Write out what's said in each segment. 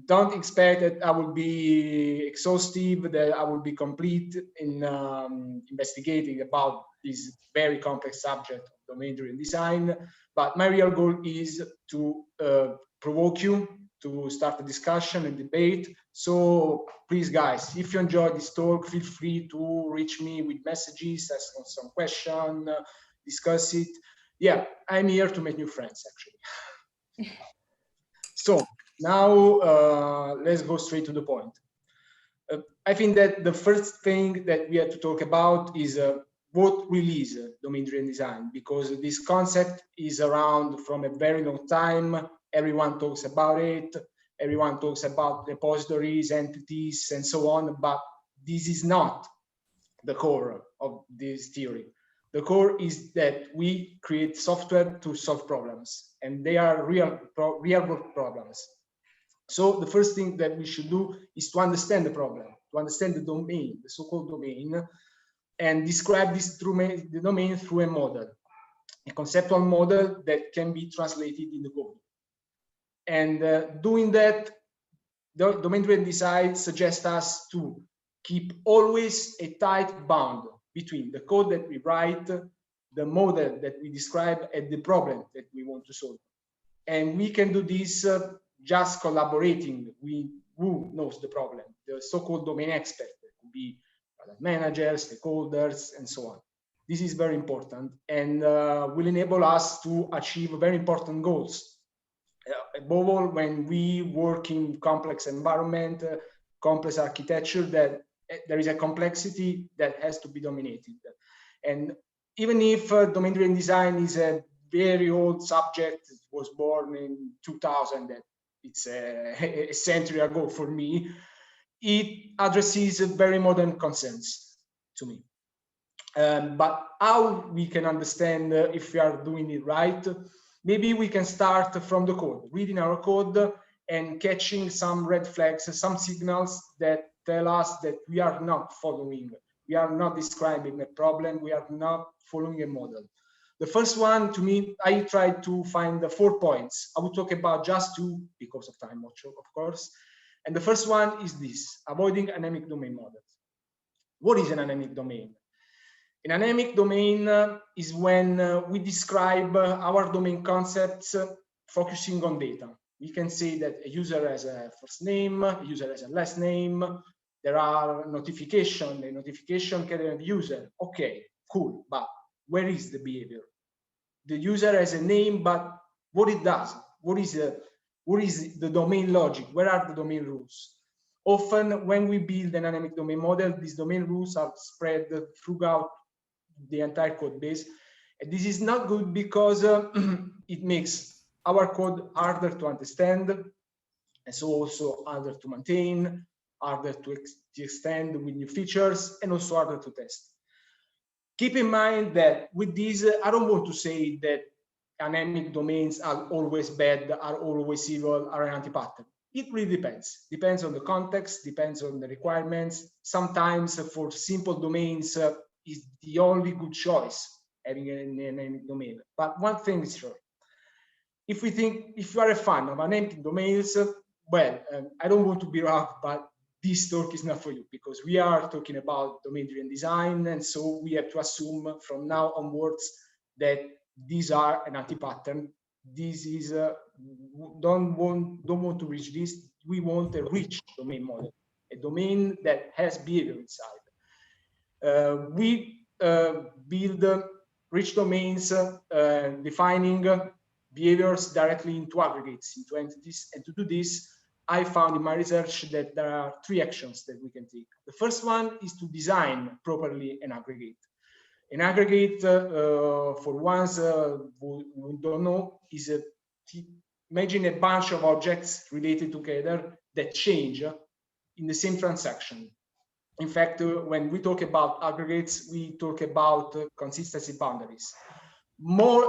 don't expect that I will be exhaustive, that I will be complete in investigating about this very complex subject of domain-driven design. But my real goal is to provoke you to start a discussion and debate. So please, guys, if you enjoy this talk, feel free to reach me with messages, ask some question, discuss it. Yeah, I'm here to make new friends, actually. So now let's go straight to the point. I think that the first thing that we have to talk about is what really is domain-driven design, because this concept is around from a very long time. Everyone talks about it. Everyone talks about repositories, entities, and so on, but this is not the core of this theory. The core is that we create software to solve problems, and they are real world problems. So the first thing that we should do is to understand the problem, to understand the domain, the so-called domain, and describe this the domain through a model, a conceptual model that can be translated in the code. And doing that, the domain-driven design suggests us to keep always a tight bound between the code that we write, the model that we describe, and the problem that we want to solve. And we can do this just collaborating with who knows the problem, the so-called domain expert, that could be product managers, stakeholders, and so on. This is very important and will enable us to achieve very important goals. Above all, when we work in complex environment, complex architecture, that there is a complexity that has to be dominated. And even if domain-driven design is a very old subject, it was born in 2000, that it's a century ago for me, it addresses very modern concerns to me. But how we can understand if we are doing it right? Maybe we can start from the code, reading our code and catching some red flags, some signals that tell us that we are not following, we are not describing a problem, we are not following a model. The first one, to me, I tried to find the 4 points. I will talk about just 2 because of time, of course. And the first one is this: avoiding anemic domain models. What is an anemic domain? An anemic domain is when we describe our domain concepts focusing on data. We can say that a user has a first name, a user has a last name, there are notifications, a notification can have user. Okay, cool, but where is the behavior? The user has a name, but what it does, what is the domain logic? Where are the domain rules? Often when we build an anemic domain model, these domain rules are spread throughout the entire code base. And this is not good because it makes our code harder to understand, and so also harder to maintain, harder to extend with new features, and also harder to test. Keep in mind that with this, I don't want to say that anemic domains are always bad, are always evil, are an anti-pattern. It really depends on the context, depends on the requirements. Sometimes for simple domains is the only good choice, having an anemic domain. But one thing is sure, if you are a fan of anemic domains, well, I don't want to be rough, but this talk is not for you, because we are talking about domain-driven design, and so we have to assume from now onwards that these are an anti-pattern. This is don't want to reach this. We want a rich domain model, a domain that has behavior inside. We build rich domains defining behaviors directly into aggregates, into entities, and to do this, I found in my research that there are 3 actions that we can take. The first one is to design properly an aggregate. An aggregate, for ones who don't know, is imagine a bunch of objects related together that change in the same transaction. In fact, when we talk about aggregates, we talk about consistency boundaries.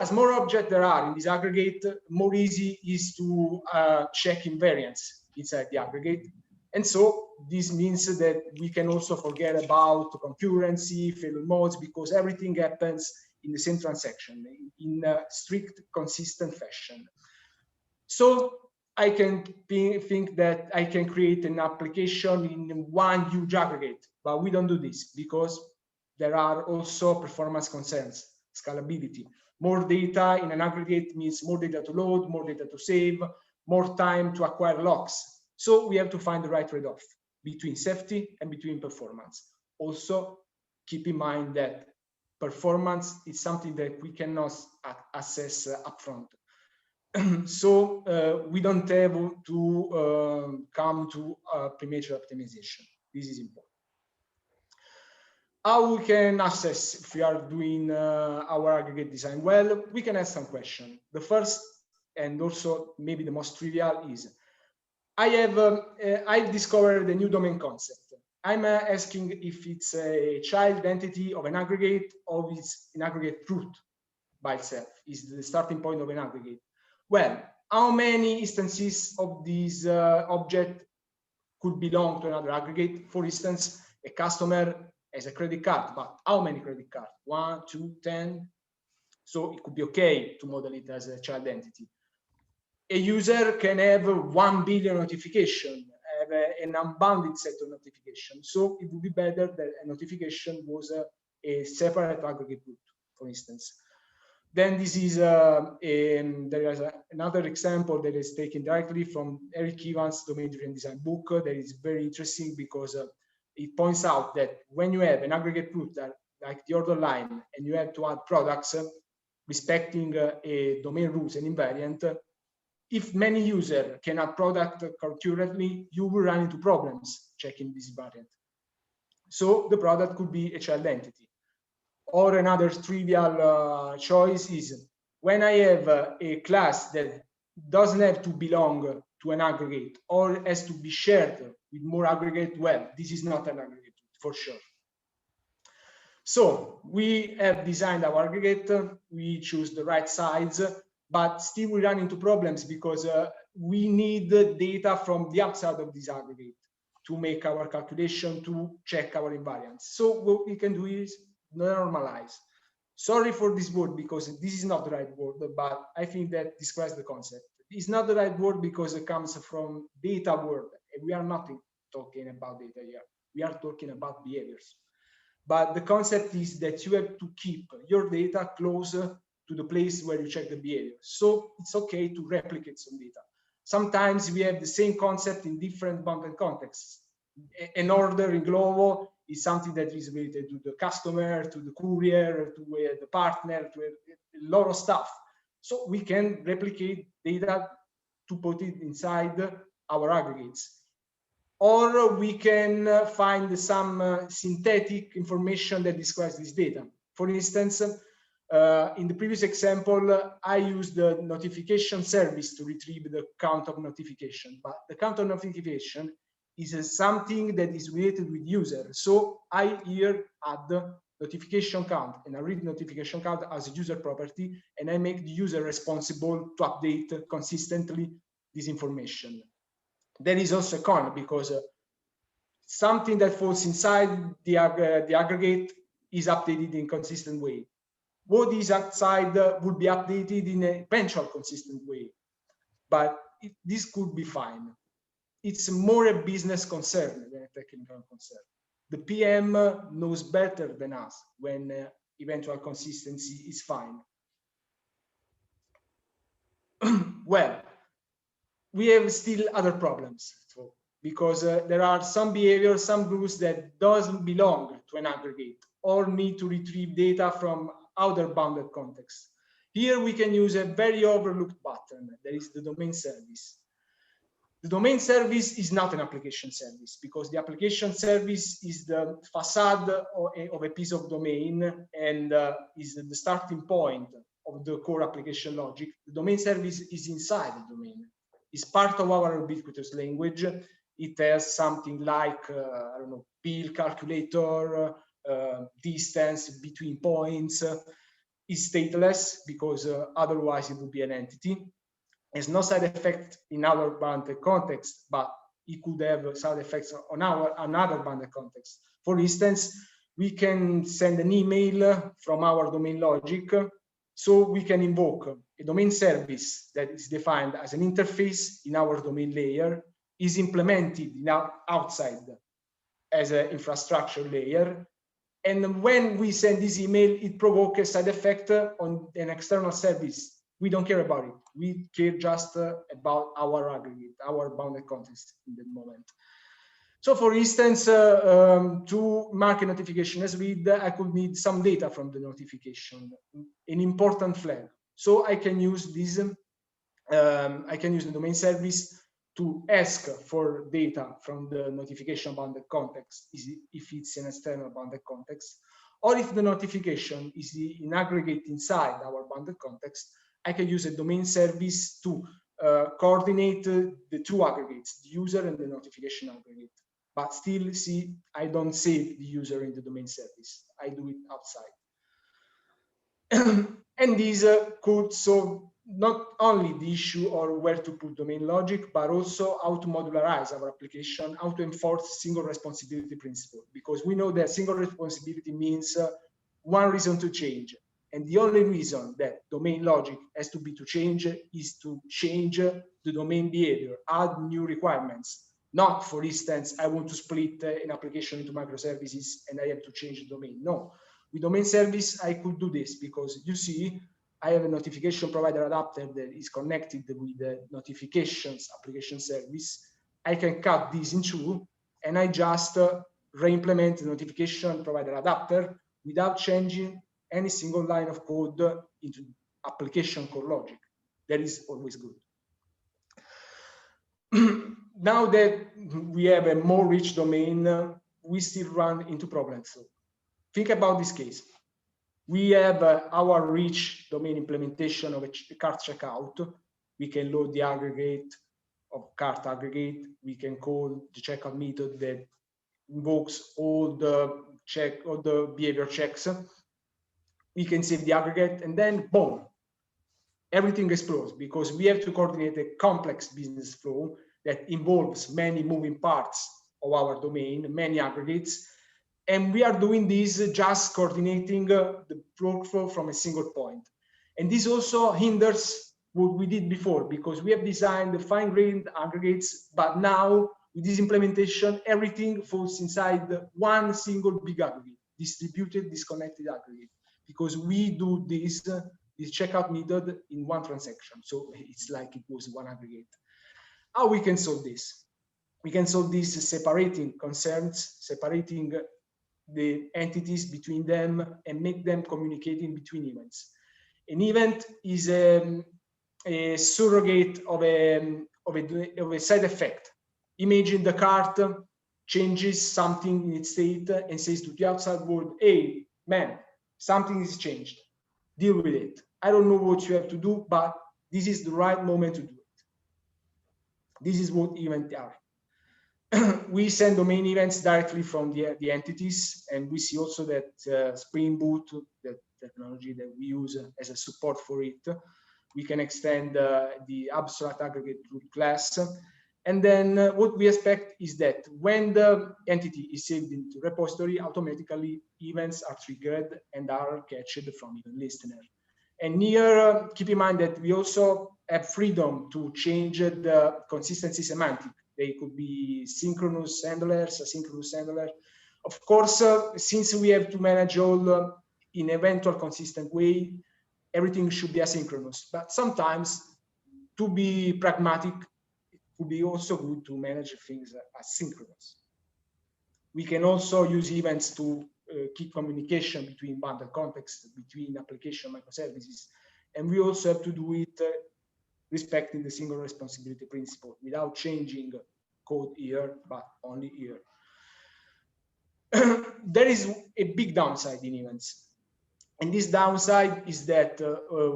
As more objects there are in this aggregate, more easy is to check invariance inside the aggregate. And so this means that we can also forget about concurrency, failure modes, because everything happens in the same transaction in a strict, consistent fashion. So I can think that I can create an application in one huge aggregate, but we don't do this because there are also performance concerns, scalability. More data in an aggregate means more data to load, more data to save, more time to acquire locks. So we have to find the right trade-off between safety and between performance. Also, keep in mind that performance is something that we cannot assess upfront. So we don't have to come to premature optimization. This is important. How we can assess if we are doing our aggregate design? Well, we can ask some questions. The first, and also maybe the most trivial, is I've discovered a new domain concept. I'm asking if it's a child entity of an aggregate or it's an aggregate root by itself, is the starting point of an aggregate. Well, how many instances of this object could belong to another aggregate? For instance, a customer has a credit card, but how many credit cards? 1, 2, 10? So it could be okay to model it as a child entity. A user can have 1 billion notification, have an unbounded set of notifications. So it would be better that a notification was a separate aggregate root, for instance. Then this is there is another example that is taken directly from Eric Evans' domain-driven design book that is very interesting because it points out that when you have an aggregate root like the order line and you have to add products respecting a domain rules and invariant, if many users can add product concurrently, you will run into problems checking this variant. So the product could be a child entity. Or another trivial choice is when I have a class that doesn't have to belong to an aggregate or has to be shared with more aggregate, well, this is not an aggregate for sure. So we have designed our aggregate, we choose the right size, but still we run into problems because we need data from the outside of this aggregate to make our calculation, to check our invariants. So what we can do is normalize. Sorry for this word because this is not the right word, but I think that describes the concept. It's not the right word because it comes from data world, and we are not talking about data here. We are talking about behaviors. But the concept is that you have to keep your data closer to the place where you check the behavior. So it's okay to replicate some data. Sometimes we have the same concept in different bounded contexts. An order in Glovo is something that is related to the customer, to the courier, to the partner, to a lot of stuff. So we can replicate data to put it inside our aggregates. Or we can find some synthetic information that describes this data. For instance, in the previous example, I used the notification service to retrieve the count of notification, but the count of notification is something that is related with user. So I here add the notification count and I read notification count as a user property, and I make the user responsible to update consistently this information. There is also a con because something that falls inside the aggregate is updated in consistent way. What is outside would be updated in a eventual consistent way, but this could be fine. It's more a business concern than a technical concern. The PM knows better than us when eventual consistency is fine. Well, we have still other problems because there are some behaviors, some rules that doesn't belong to an aggregate or need to retrieve data from other bounded contexts. Here we can use a very overlooked button. That is the domain service. The domain service is not an application service because the application service is the facade of a piece of domain and is the starting point of the core application logic. The domain service is inside the domain. It's part of our ubiquitous language. It has something like, I don't know, bill calculator, distance between points. It's stateless because otherwise it would be an entity. Has no side effect in our bounded context, but it could have side effects on another bounded context. For instance, we can send an email from our domain logic, so we can invoke a domain service that is defined as an interface in our domain layer is implemented outside as an infrastructure layer. And when we send this email, it provokes a side effect on an external service. We don't care about it. We care just about our aggregate, our bounded context in the moment. So for instance, to mark a notification as read, I could need some data from the notification, an important flag. So I can use this, I can use the domain service to ask for data from the notification bounded context, if it's an external bounded context, or if the notification is in aggregate inside our bounded context, I can use a domain service to coordinate the two aggregates, the user and the notification aggregate. But still, see, I don't save the user in the domain service. I do it outside. And this could solve not only the issue or where to put domain logic, but also how to modularize our application, how to enforce single responsibility principle, because we know that single responsibility means one reason to change. And the only reason that domain logic has to be to change is to change the domain behavior, add new requirements. Not, for instance, I want to split an application into microservices and I have to change the domain. No, with domain service, I could do this because you see, I have a notification provider adapter that is connected with the notifications application service. I can cut this in two and I just re-implement the notification provider adapter without changing any single line of code into application core logic. That is always good. Now that we have a more rich domain, we still run into problems. So think about this case. We have our rich domain implementation of a cart checkout. We can load the aggregate of cart aggregate. We can call the checkout method that invokes all the behavior checks. We can save the aggregate, and then boom, everything explodes because we have to coordinate a complex business flow that involves many moving parts of our domain, many aggregates. And we are doing this just coordinating the workflow from a single point. And this also hinders what we did before because we have designed the fine-grained aggregates, but now with this implementation, everything falls inside one single big aggregate, distributed, disconnected aggregate, because we do this checkout method in one transaction. So it's like it was one aggregate. How we can solve this? We can solve this separating concerns, separating the entities between them and make them communicating between events. An event is a surrogate of a side effect. Imagine the cart changes something in its state and says to the outside world, hey, man, something is changed. Deal with it. I don't know what you have to do, but this is the right moment to do it. This is what events are. We send domain events directly from the entities, and we see also that Spring Boot, the technology that we use as a support for it, we can extend the abstract aggregate root class. And then what we expect is that when the entity is saved into repository, automatically events are triggered and are catched from event listener. And here, keep in mind that we also have freedom to change the consistency semantic. They could be synchronous handlers, asynchronous handlers. Of course, since we have to manage all in eventual consistent way, everything should be asynchronous. But sometimes, to be pragmatic, it could be also good to manage things asynchronous. We can also use events to keep communication between bundle contexts, between application microservices. And we also have to do it respecting the single responsibility principle without changing code here, but only here. There is a big downside in events. And this downside is that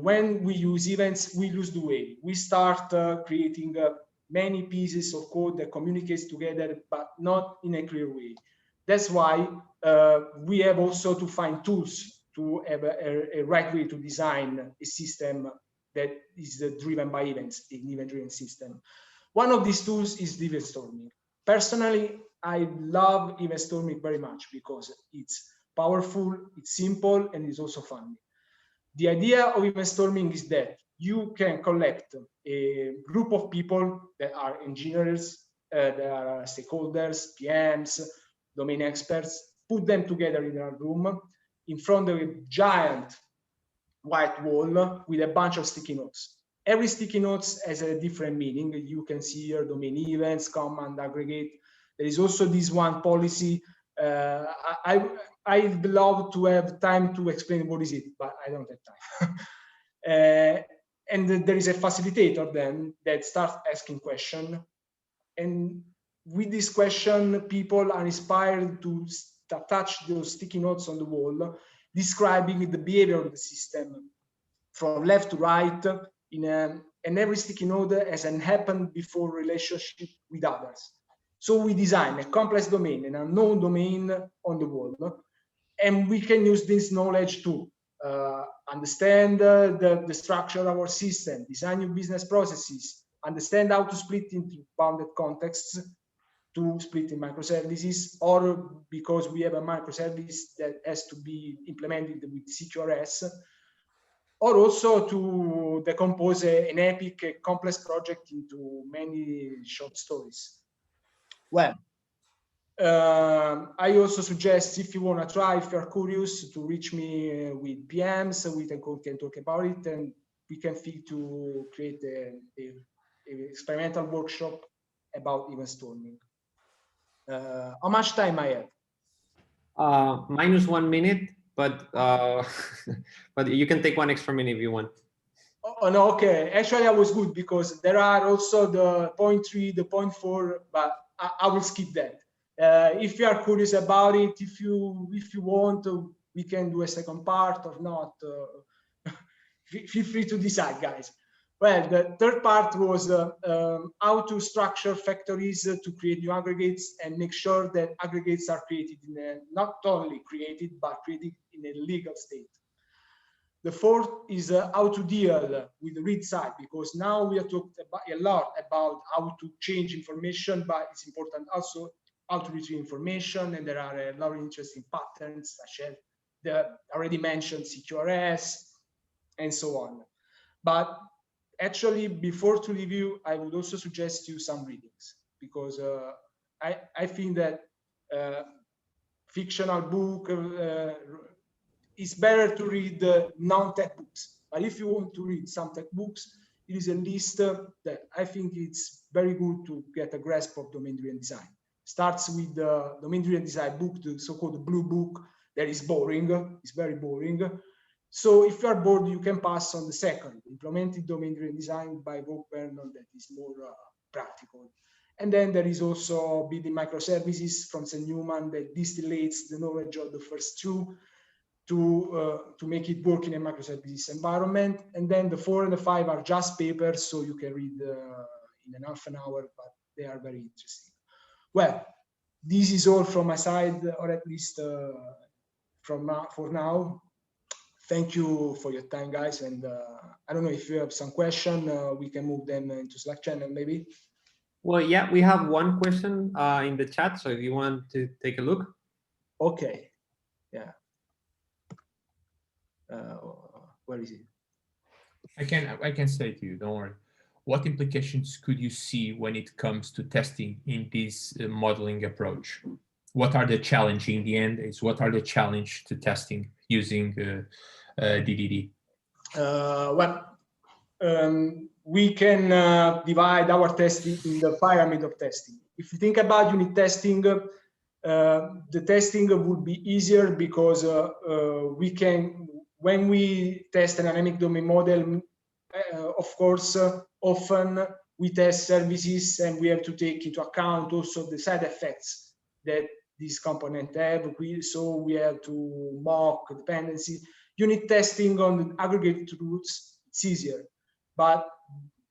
when we use events, we lose the way. We start creating many pieces of code that communicates together, but not in a clear way. That's why we have also to find tools to have a right way to design a system that is driven by events, an event-driven system. One of these tools is event storming. Personally, I love event storming very much because it's powerful, it's simple, and it's also fun. The idea of event storming is that you can collect a group of people that are engineers, that are stakeholders, PMs, domain experts, put them together in a room in front of a giant white wall with a bunch of sticky notes. Every sticky notes has a different meaning. You can see here domain events, command, aggregate. There is also this one policy. I'd love to have time to explain what is it, but I don't have time. And there is a facilitator then that starts asking questions. And with this question, people are inspired to attach those sticky notes on the wall, describing the behavior of the system from left to right, and every sticky node has an happened before relationship with others. So we design a complex domain, an unknown domain on the wall, and we can use this knowledge to understand the structure of our system, design new business processes, understand how to split into bounded contexts, to split in microservices, or because we have a microservice that has to be implemented with CQRS, or also to decompose an epic, a complex project into many short stories. Well, I also suggest, if you want to try, if you're curious, to reach me with PMs, we can talk about it, and we can think to create a experimental workshop about event storming. How much time I have? -1 minute, but but you can take 1 extra minute if you want. Oh no, okay. Actually, I was good because there are also the 0.3, the 0.4, but I will skip that. If you are curious about it, if you want, we can do a second part or not. Feel free to decide, guys. Well, the third part was how to structure factories to create new aggregates and make sure that aggregates are created in not only created, but created in a legal state. The fourth is how to deal with the read side, because now we have talked a lot about how to change information, but it's important also how to retrieve information, and there are a lot of interesting patterns, such as the already mentioned CQRS, and so on. But actually, before to leave you, I would also suggest you some readings, because I think that fictional book, it's better to read non-tech books. But if you want to read some tech books, it is a list that I think it's very good to get a grasp of domain-driven design. Starts with the domain-driven design book, the so-called blue book, that is boring. It's very boring. So if you are bored, you can pass on the second, implemented domain-driven design by Bob Vernon, that is more practical. And then there is also building microservices from St. Newman that distillates the knowledge of the first two to make it work in a microservices environment. And then the 4 and the 5 are just papers, so you can read in an half an hour, but they are very interesting. Well, this is all from my side, or at least for now. Thank you for your time, guys. And I don't know if you have some question, we can move them into Slack channel, maybe. Well, yeah, we have one question in the chat, so if you want to take a look. Okay. Yeah. Where is it? I can say to you, don't worry. What implications could you see when it comes to testing in this modeling approach? What are the challenges in the end? What are the challenge to testing using DDD? We can divide our testing in the pyramid of testing. If you think about unit testing, the testing would be easier because we can, when we test a dynamic domain model, of course, often we test services and we have to take into account also the side effects that this component have. So we have to mock dependency. Unit testing on the aggregate routes, it's easier. But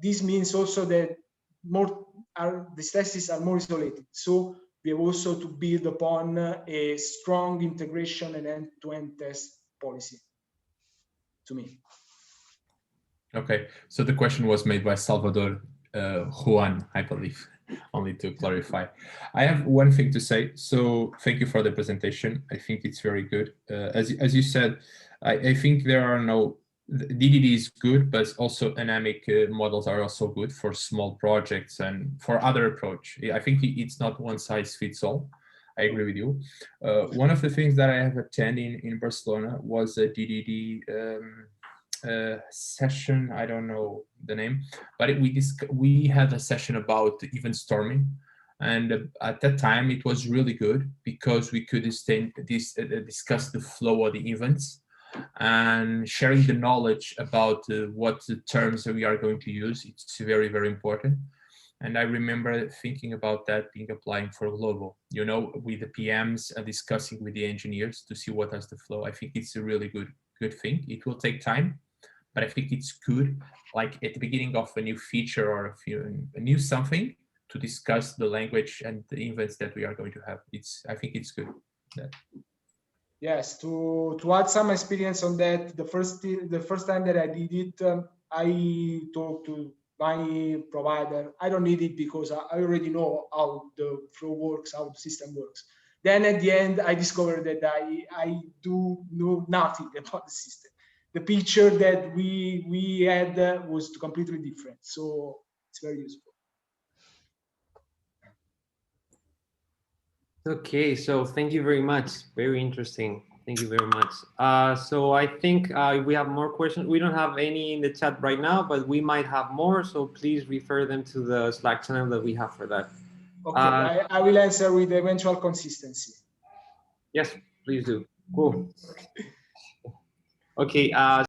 this means also that the tests are more isolated. So we have also to build upon a strong integration and end-to-end test policy, to me. Okay, so the question was made by Salvador Juan, I believe, only to clarify. I have one thing to say. So thank you for the presentation. I think it's very good. As you said, I think there are no DDD is good, but also dynamic models are also good for small projects and for other approach. I think it's not one size fits all. I agree with you. One of the things that I have attended in Barcelona was a DDD session. I don't know the name, but we had a session about event storming. And at that time, it was really good because we could discuss the flow of the events and sharing the knowledge about what the terms that we are going to use. It's very, very important. And I remember thinking about that being applying for Glovo, you know, with the PMs and discussing with the engineers to see what has the flow. I think it's a really good thing. It will take time, but I think it's good, like at the beginning of a new feature or a new something, to discuss the language and the events that we are going to have. I think it's good. Yes, to add some experience on that, the first time that I did it, I talked to my provider. I don't need it because I already know how the flow works, how the system works. Then at the end, I discovered that I do know nothing about the system. The picture that we had was completely different. So it's very useful. Okay, so thank you very much. Very interesting. Thank you very much. So I think we have more questions. We don't have any in the chat right now, but we might have more. So please refer them to the Slack channel that we have for that. Okay, I will answer with eventual consistency. Yes, please do. Cool. Okay.